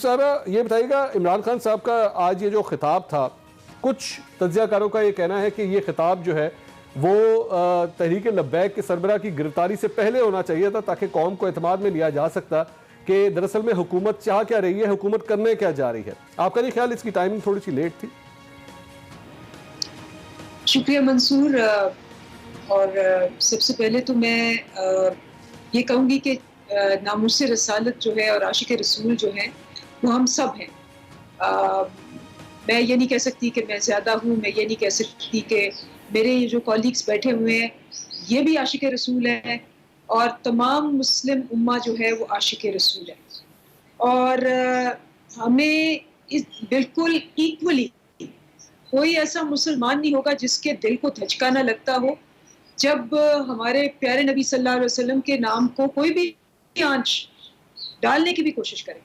साहब ये बताइएगा, इमरान खान साहब का आज ये जो खिताब था, कुछ तज्जियाकारों का ये कहना है कि ये खिताब जो है वो तहरीक लब्बैक के सरबराह की गिरफ्तारी से पहले होना चाहिए था, ताकि कौम को एतमाद में लिया जा सकता कि दरअसल में हुकूमत चाह क्या रही है, हुकूमत करने क्या जा रही है। आपका नहीं ख्याल इसकी टाइमिंग थोड़ी सी लेट थी? शुक्रिया मंसूर। और सबसे पहले तो मैं ये कहूँगी कि नामुस रसालत जो है और आशिक रसूल जो है वो हम सब हैं। मैं ये नहीं कह सकती कि मैं ज़्यादा हूँ, मैं ये नहीं कह सकती कि मेरे ये जो कॉलीग्स बैठे हुए हैं ये भी आशिक रसूल हैं, और तमाम मुस्लिम उम्मा जो है वो आशिक रसूल है। और हमें इस बिल्कुल इक्वली, कोई ऐसा मुसलमान नहीं होगा जिसके दिल को धचका ना लगता हो जब हमारे प्यारे नबी सल्लल्लाहु अलैहि वसल्लम के नाम को कोई भी आंच डालने की भी कोशिश करे,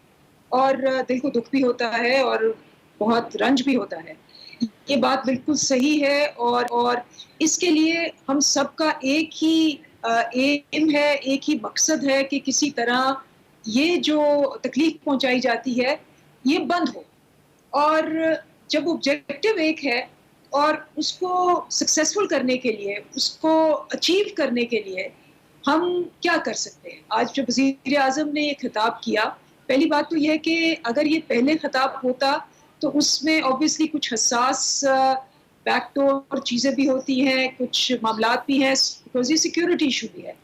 और दिल को दुख भी होता है और बहुत रंज भी होता है। ये बात बिल्कुल सही है, और इसके लिए हम सबका एक ही एम है, एक ही मकसद है कि किसी तरह ये जो तकलीफ पहुंचाई जाती है ये बंद हो। और जब ऑब्जेक्टिव एक है और उसको सक्सेसफुल करने के लिए, उसको अचीव करने के लिए हम क्या कर सकते हैं। आज जो वज़ीर आज़म ने ये खिताब किया, पहली बात तो यह है कि अगर ये पहले खिताब होता तो उसमें ऑब्वियसली कुछ हसास बैकडोर चीज़ें भी होती हैं, कुछ मामलात भी हैं, बिकॉज ये सिक्योरिटी इशू भी है,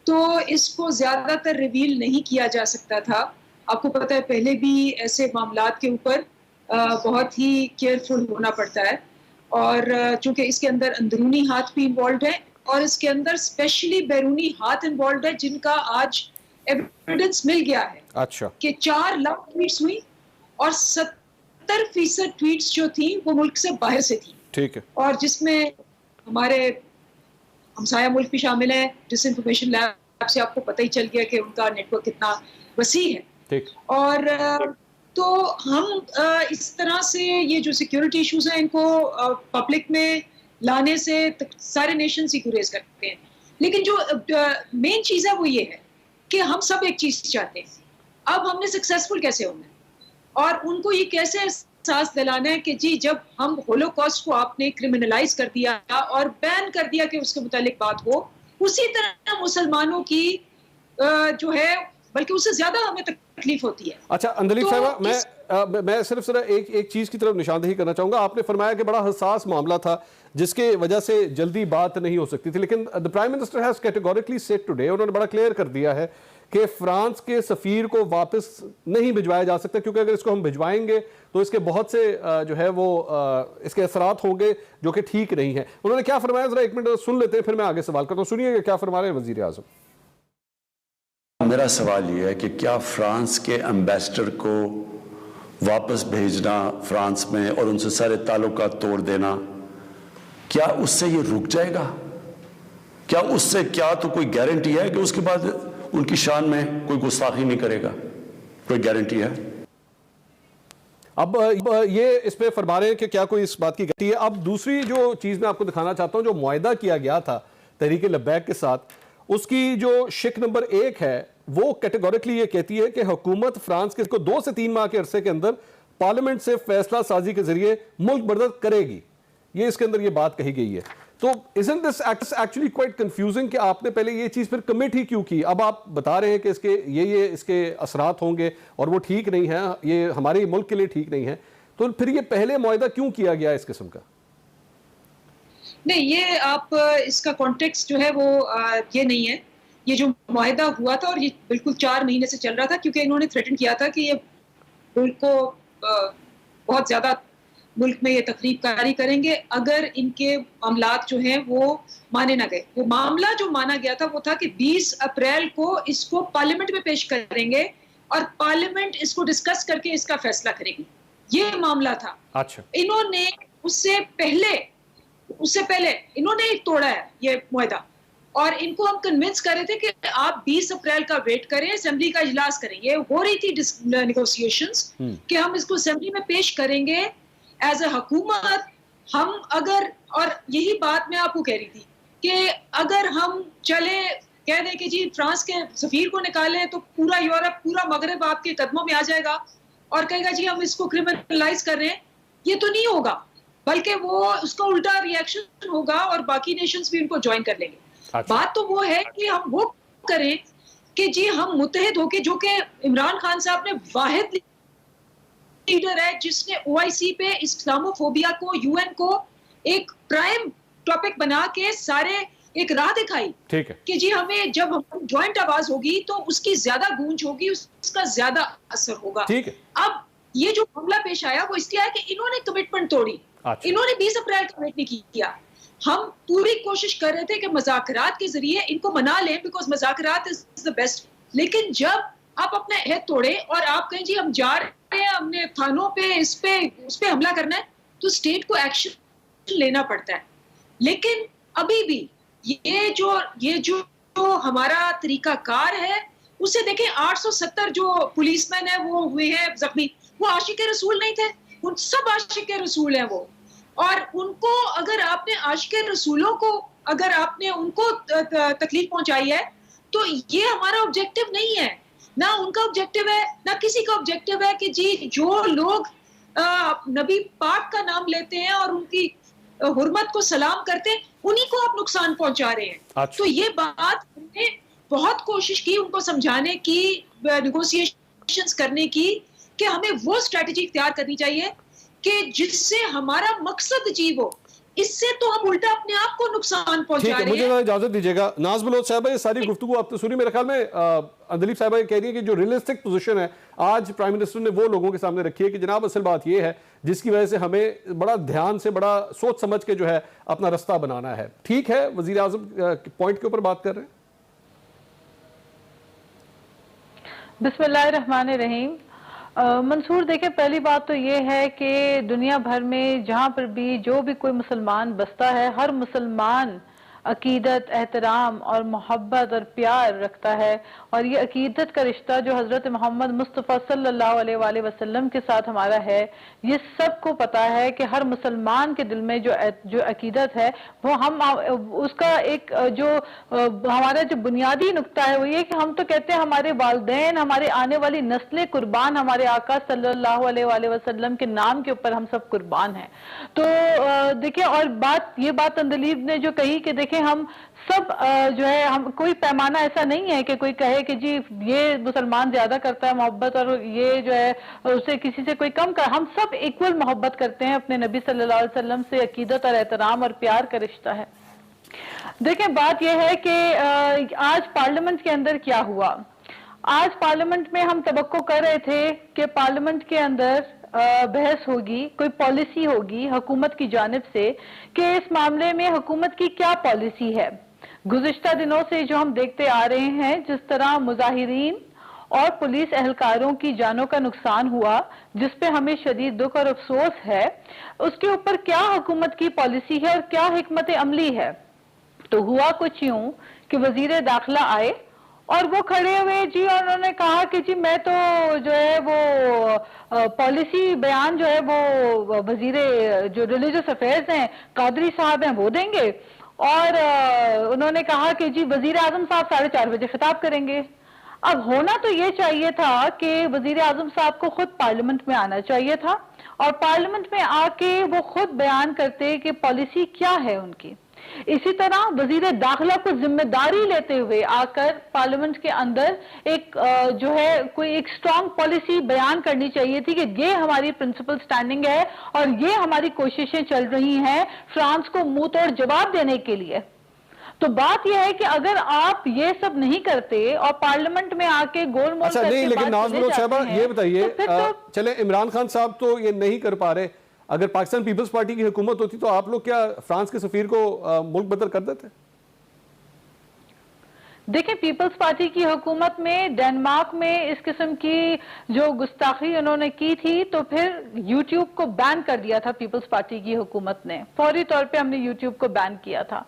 तो इसको ज़्यादातर रिवील नहीं किया जा सकता था। आपको पता है पहले भी ऐसे मामलात के ऊपर बहुत ही केयरफुल होना पड़ता है, और चूँकि इसके अंदर अंदरूनी हाथ भी इन्वॉल्व है और इसके अंदर स्पेशली बैरूनी हाथ इन्वॉल्व है, जिनका आज एविडेंस मिल गया है। अच्छा। कि 4 लाख ट्वीट्स हुई और 70% ट्वीट्स जो थी वो मुल्क से बाहर से थी। ठीक है। और जिसमें हमारे हमसाया मुल्क भी शामिल है। डिसइंफॉर्मेशन लैब से आपको पता ही चल गया कि उनका नेटवर्क कितना वसी है। ठीक। और तो हम इस तरह से ये जो सिक्योरिटी इश्यूज हैं इनको पब्लिक में लाने से सारे नेशंस ही गुरेज करते हैं, लेकिन जो मेन चीज़ है वो ये है कि हम सब एक चीज़ चाहते हैं। अब हमने सक्सेसफुल कैसे होना है और उनको ये कैसे एहसास दिलाना है कि जी जब हम होलोकॉस्ट को आपने क्रिमिनलाइज कर दिया और बैन कर दिया कि उसके मुतालिक बात हो, उसी तरह मुसलमानों की जो है बल्कि उससे ज्यादा हमें तकलीफ होती है। अच्छा अंदलीप साहिबा, मैं सिर्फ एक चीज की तरफ निशानदेही करना चाहूंगा। आपने फरमाया कि बड़ा हसास मामला था जिसके वजह से जल्दी बात नहीं हो सकती थी, लेकिन the prime minister has categorically said today, उन्होंने बड़ा क्लियर कर दिया है कि फ्रांस के सफीर को वापस नहीं भिजवाया जा सकता, क्योंकि अगर इसको हम भिजवाएंगे तो इसके बहुत से जो है वो इसके असरात होंगे जो कि ठीक नहीं है। उन्होंने क्या फरमाया, जरा एक मिनट सुन लेते हैं, फिर मैं आगे सवाल करता हूँ। सुनिएगा क्या फरमा रहे हैं वजीर आजम। मेरा सवाल यह है कि क्या फ्रांस के एम्बेसडर को वापस भेजना फ्रांस में और उनसे सारे ताल्लुकात तोड़ देना, क्या उससे ये रुक जाएगा? क्या उससे क्या तो कोई गारंटी है कि उसके बाद उनकी शान में कोई गुस्ताखी नहीं करेगा? कोई गारंटी है? अब ये इस पे फरमा रहे हैं कि क्या कोई इस बात की गारंटी है। अब दूसरी जो चीज मैं आपको दिखाना चाहता हूं, जो मुआहदा किया गया था तहरीक लब्बैक के साथ, उसकी जो शिक नंबर 1 है वो कैटेगोरिकली ये कहती है कि हुकूमत फ्रांस के को 2 से 3 माह के अरसे के अंदर पार्लियामेंट से फैसला साजी के जरिए मुल्क बर्दर करेगी। ये इसके अंदर ये बात कही गई है। तो isn't this actually quite confusing कि आपने पहले ये चीज फिर कमिट ही क्यों की? अब आप बता रहे हैं कि इसके ये इसके असरात होंगे और वो ठीक नहीं है, ये हमारे मुल्क के लिए ठीक नहीं है, तो फिर ये पहले मुआहदा क्यों किया गया इस किस्म का? नहीं, ये आप इसका कॉन्टेक्स्ट जो है वो ये नहीं है। ये जो मुआहदा हुआ था और ये बिल्कुल 4 महीने से चल रहा था, क्योंकि इन्होंने थ्रेटन किया था कि ये मुल्क को बहुत ज्यादा मुल्क में ये तकरीबकारी करेंगे अगर इनके मामलात जो हैं वो माने ना गए। वो मामला जो माना गया था वो था कि 20 अप्रैल को इसको पार्लियामेंट में पेश करेंगे और पार्लियामेंट इसको डिस्कस करके इसका फैसला करेगी, ये मामला था। अच्छा। इन्होंने उससे पहले इन्होंने एक तोड़ा है ये मुआहदा, और इनको हम कन्विंस कर रहे थे कि आप 20 अप्रैल का वेट करें, असेंबली का इजलास करें। ये हो रही थी नेगोशिएशंस कि हम इसको असेंबली में पेश करेंगे एज ए हुकूमत। हम अगर, और यही बात मैं आपको कह रही थी कि अगर हम चले कह दें कि जी फ्रांस के सफीर को निकालें तो पूरा यूरोप, पूरा मगरब आपके कदमों में आ जाएगा, और कहेगा जी हम इसको क्रिमिनलाइज कर रहे हैं, ये तो नहीं होगा, बल्कि वो उसका उल्टा रिएक्शन होगा और बाकी नेशंस भी उनको ज्वाइन कर लेंगे। अच्छा। बात तो वो है कि हम वो करें कि जी हम मुत्तहिद होके, जो कि इमरान खान साहब ने वाहिद लीडर है जिसने ओआईसी पे इस्लामोफोबिया को, यूएन को एक प्राइम टॉपिक बना के सारे एक राह दिखाई, ठीक है कि जी हमें जब हम ज्वाइंट आवाज होगी तो उसकी ज्यादा गूंज होगी, उसका ज्यादा असर होगा। ठीक है। अब ये जो मामला पेश आया वो इसलिए है कि इन्होंने कमिटमेंट तोड़ी। अच्छा। इन्होंने 20 अप्रैल का वेट नहीं किया। हम पूरी कोशिश कर रहे थे कि मुज़ाकरात के जरिए इनको मना लें, बिकॉज मुज़ाकरात इज द बेस्ट। लेकिन जब आप अपने अहद तोड़े और आप कहें जी हम जा रहे हैं, हमने थानों पे उस पे हमला करना है, तो स्टेट को एक्शन लेना पड़ता है। लेकिन अभी भी ये जो हमारा तरीकाकार है, उसे देखें, 870 जो पुलिसमैन है वो हुए हैं जख्मी, वो आशिक रसूल नहीं थे, उन सब आशिक रसूल हैं वो। और उनको अगर आपने आशिक रसूलों को अगर आपने उनको तकलीफ पहुंचाई है, तो ये हमारा ऑब्जेक्टिव नहीं है, ना उनका ऑब्जेक्टिव है, ना किसी का ऑब्जेक्टिव है कि जी जो लोग नबी पाक का नाम लेते हैं और उनकी हुर्मत को सलाम करते हैं, उन्हीं को आप नुकसान पहुंचा रहे हैं। अच्छा। तो ये बात हमने बहुत कोशिश की उनको समझाने की, नेगोशिएशंस करने की, कि हमें वो स्ट्रेटजी इख्तियार करनी चाहिए कि जिससे हमारा मकसद अचीव हो। इससे तो हम उल्टा अपने आप को नुकसान पहुंचा रहे हैं। मुझे इजाजत दीजिएगा। नाज बलोच साहब, ये सारी गुफ्तगू आप तो सुनी, मेरे ख्याल में अंदलीप साहब कह रही है कि जो रियलिस्टिक पोजीशन है आज प्राइम मिनिस्टर ने वो लोगों के सामने रखी है कि जनाब असल बात ये है जिसकी वजह से हमें बड़ा ध्यान से, बड़ा सोच समझ के जो है अपना रास्ता बनाना है। ठीक है, वजीर आजम पॉइंट के ऊपर बात कर रहे हैं। बिस्मिल्लाहिर्रहमानिर्रहीम। मंसूर, देखिए पहली बात तो ये है कि दुनिया भर में जहाँ पर भी जो भी कोई मुसलमान बसता है, हर मुसलमान अकीदत, एहतराम और मोहब्बत और प्यार रखता है। और ये अकीदत का रिश्ता जो हज़रत मोहम्मद मुस्तफ़ा सल्लल्लाहु अलैहि वसल्लम के साथ हमारा है, ये सबको पता है कि हर मुसलमान के दिल में जो अकीदत है वो हम उसका एक जो हमारा जो बुनियादी नुक्ता है वो ये कि हम तो कहते हैं हमारे वालिदैन, हमारे आने वाली नस्लें कुर्बान हमारे आका सल्लल्लाहु अलैहि वसल्लम के नाम के ऊपर हम सब कुर्बान हैं। तो देखिए, और ये बात अंदलीब ने जो कही कि देखिए हम सब जो है, हम कोई पैमाना ऐसा नहीं है कि कोई कहे कि जी ये मुसलमान ज्यादा करता है मोहब्बत और ये जो है उसे किसी से कोई कम कर। हम सब इक्वल मोहब्बत करते हैं अपने नबी सल्लल्लाहु अलैहि वसल्लम से। अकीदत और एहतराम और प्यार का रिश्ता है। देखिए, बात यह है कि आज पार्लियामेंट के अंदर क्या हुआ। आज पार्लियामेंट में हम तवक्को कर रहे थे कि पार्लियामेंट के अंदर बहस होगी, कोई पॉलिसी होगी हुकूमत की जानिब से कि इस मामले में हुकूमत की क्या पॉलिसी है। गुज़िश्ता दिनों से जो हम देखते आ रहे हैं, जिस तरह मुजाहिरीन और पुलिस एहलकारों की जानों का नुकसान हुआ, जिस पे हमें शदीद दुख और अफसोस है, उसके ऊपर क्या हुकूमत की पॉलिसी है और क्या हिकमत अमली है। तो हुआ कुछ यूं कि वजीर दाखिला आए और वो खड़े हुए जी, और उन्होंने कहा कि जी मैं तो जो है वो पॉलिसी बयान जो है वो वजीर जो रिलीजियस अफेयर्स हैं कादरी साहब हैं वो देंगे। और उन्होंने कहा कि जी वजीर आजम साहब 4:30 बजे खिताब करेंगे। अब होना तो ये चाहिए था कि वजीर आजम साहब को खुद पार्लियामेंट में आना चाहिए था और पार्लियामेंट में आके वो खुद बयान करते कि पॉलिसी क्या है उनकी। इसी तरह वजीर दाखिला को जिम्मेदारी लेते हुए आकर पार्लियामेंट के अंदर एक जो है कोई एक स्ट्रांग पॉलिसी बयान करनी चाहिए थी कि ये हमारी प्रिंसिपल स्टैंडिंग है और ये हमारी कोशिशें चल रही हैं फ्रांस को मुंह तोड़ जवाब देने के लिए। तो बात यह है कि अगर आप ये सब नहीं करते और पार्लियामेंट में आके गोलमोल अच्छा नहीं, लेकिन नाज बलोच साहबा ये बताइए, चले इमरान खान साहब तो ये नहीं कर पा रहे, अगर पाकिस्तान पीपल्स पार्टी की हुकूमत होती तो आप लोग क्या फ्रांस के सफीर को मुल्क बदर कर देते? देखिए, पीपल्स पार्टी की हुकूमत में डेनमार्क में इस किस्म की जो गुस्ताखी उन्होंने की थी तो फिर यूट्यूब को बैन कर दिया था पीपल्स पार्टी की हुकूमत ने। फौरी तौर पे हमने यूट्यूब को बैन किया था।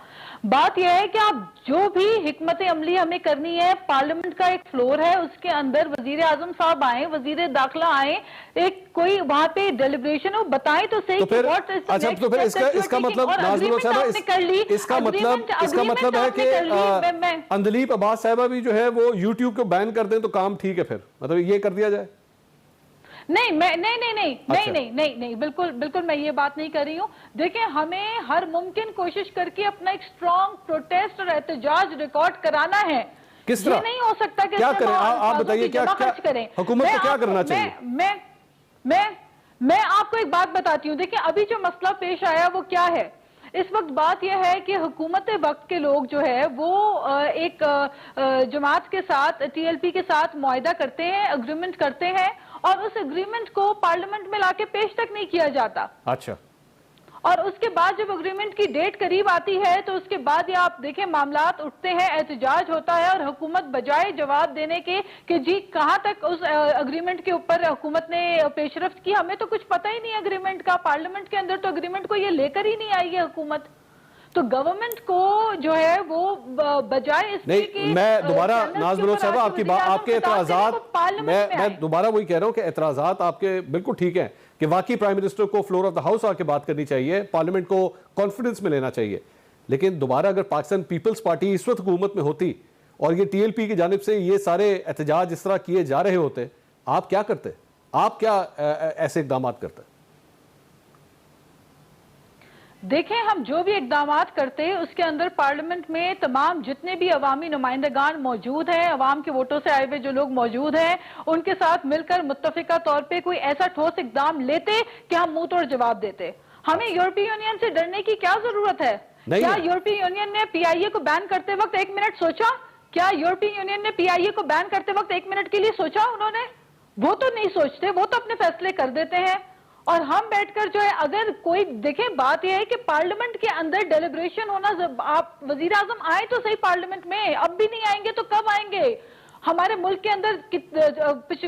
बात यह है कि आप जो भी हिकमत अमली हमें करनी है, पार्लियामेंट का एक फ्लोर है, उसके अंदर वजीर आजम साहब आए, वजीर दाखिला आए, एक कोई वहां पे डेलिब्रेशन हो, बताएं तो सही। तो फिर अच्छा, तो फिर इसका मतलब नाज बलोच साहबा इसका मतलब है कि अंदलीप अब्बास साहबा भी जो है वो यूट्यूब को बैन कर दें तो काम ठीक है, फिर मतलब ये कर दिया जाए। नहीं मैं नहीं अच्छा। नहीं बिल्कुल बिल्कुल मैं ये बात नहीं कर रही हूँ। देखिए हमें हर मुमकिन कोशिश करके अपना एक स्ट्रॉन्ग प्रोटेस्ट और एहतजाज रिकॉर्ड कराना है। किस तरह? ये नहीं हो सकता कि क्या इसमें करें? आप बताइए, क्या खर्च करें। हुकूमत को क्या करना मैं चाहिए? मैं आपको एक बात बताती हूँ। देखिए अभी जो मसला पेश आया वो क्या है, इस वक्त बात यह है कि हुकूमत वक्त के लोग जो है वो एक जमात के साथ, टीएलपी के साथ मुआहदा करते हैं, अग्रीमेंट करते हैं, और उस एग्रीमेंट को पार्लियामेंट में लाके पेश तक नहीं किया जाता। अच्छा। और उसके बाद जब अग्रीमेंट की डेट करीब आती है तो उसके बाद ये आप देखें मामलात उठते हैं, एहतजाज होता है, और हुकूमत बजाय जवाब देने के कि जी कहां तक उस अग्रीमेंट के ऊपर हुकूमत ने पेशरफ्त की, हमें तो कुछ पता ही नहीं अग्रीमेंट का, पार्लियामेंट के अंदर तो अग्रीमेंट को ये लेकर ही नहीं आई है हुकूमत। तो गवर्नमेंट को जो है वो बजाय इसके नहीं, मैं दोबारा नाज बलोच साहब आपकी बात, आपके एतराजात, मैं दोबारा वही कह रहा हूं कि एतराजात आपके बिल्कुल ठीक हैं कि वाकई प्राइम मिनिस्टर को फ्लोर ऑफ द हाउस आके बात करनी चाहिए, पार्लियामेंट को कॉन्फिडेंस में लेना चाहिए। लेकिन दोबारा अगर पाकिस्तान पीपल्स पार्टी इस वक्त हुकूमत में होती और ये टीएलपी की जानिब से ये सारे एहतजाज इस तरह किए जा रहे होते, आप क्या करते? आप क्या ऐसे इकदाम करते? देखें हम जो भी इकदामात करते हैं उसके अंदर पार्लियामेंट में तमाम जितने भी अवामी नुमाइंदगान मौजूद हैं, अवाम के वोटों से आए हुए जो लोग मौजूद हैं, उनके साथ मिलकर मुत्तफिका तौर पे कोई ऐसा ठोस इकदाम लेते कि हम मुंह तोड़ जवाब देते। हमें यूरोपीय यूनियन से डरने की क्या जरूरत है? क्या यूरोपीय यूनियन ने पीआईए को बैन करते वक्त एक मिनट सोचा? क्या यूरोपीय यूनियन ने पीआईए को बैन करते वक्त एक मिनट के लिए सोचा? उन्होंने वो तो नहीं सोचते, वो तो अपने फैसले कर देते हैं। और हम बैठकर जो है, अगर कोई देखें, बात यह है कि पार्लियामेंट के अंदर डेलिब्रेशन होना, आप वजीर आजम आए तो सही पार्लियामेंट में, अब भी नहीं आएंगे तो कब आएंगे? हमारे मुल्क के अंदर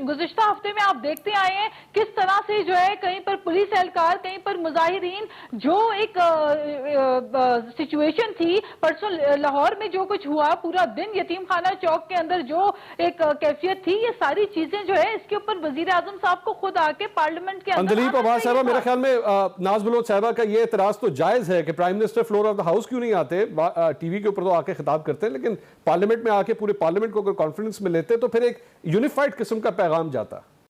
गुज़िश्ता हफ्ते में आप देखते आए हैं किस तरह से जो है कहीं पर पुलिस एहलकार, कहीं पर मुजाहिरीन, जो एक सिचुएशन थी परसों लाहौर में जो कुछ हुआ, पूरा दिन यतीम खाना चौक के अंदर जो एक कैफियत थी, ये सारी चीजें जो है इसके ऊपर वजीर आजम साहब को खुद आके पार्लियामेंट के अंदर अंदलीप अब्बास साहबा, मेरे ख्याल में नाज बलोच साहबा का ये एतराज तो जायज है कि prime minister floor of the house क्यों नहीं आते, टीवी के ऊपर तो आके खिताब करते हैं, लेकिन पार्लियामेंट में आके पूरे पार्लियामेंट को अगर कॉन्फ्रेंस में लेते तो फिर एक यूनिफाइड किस्म का पैगाम जाता।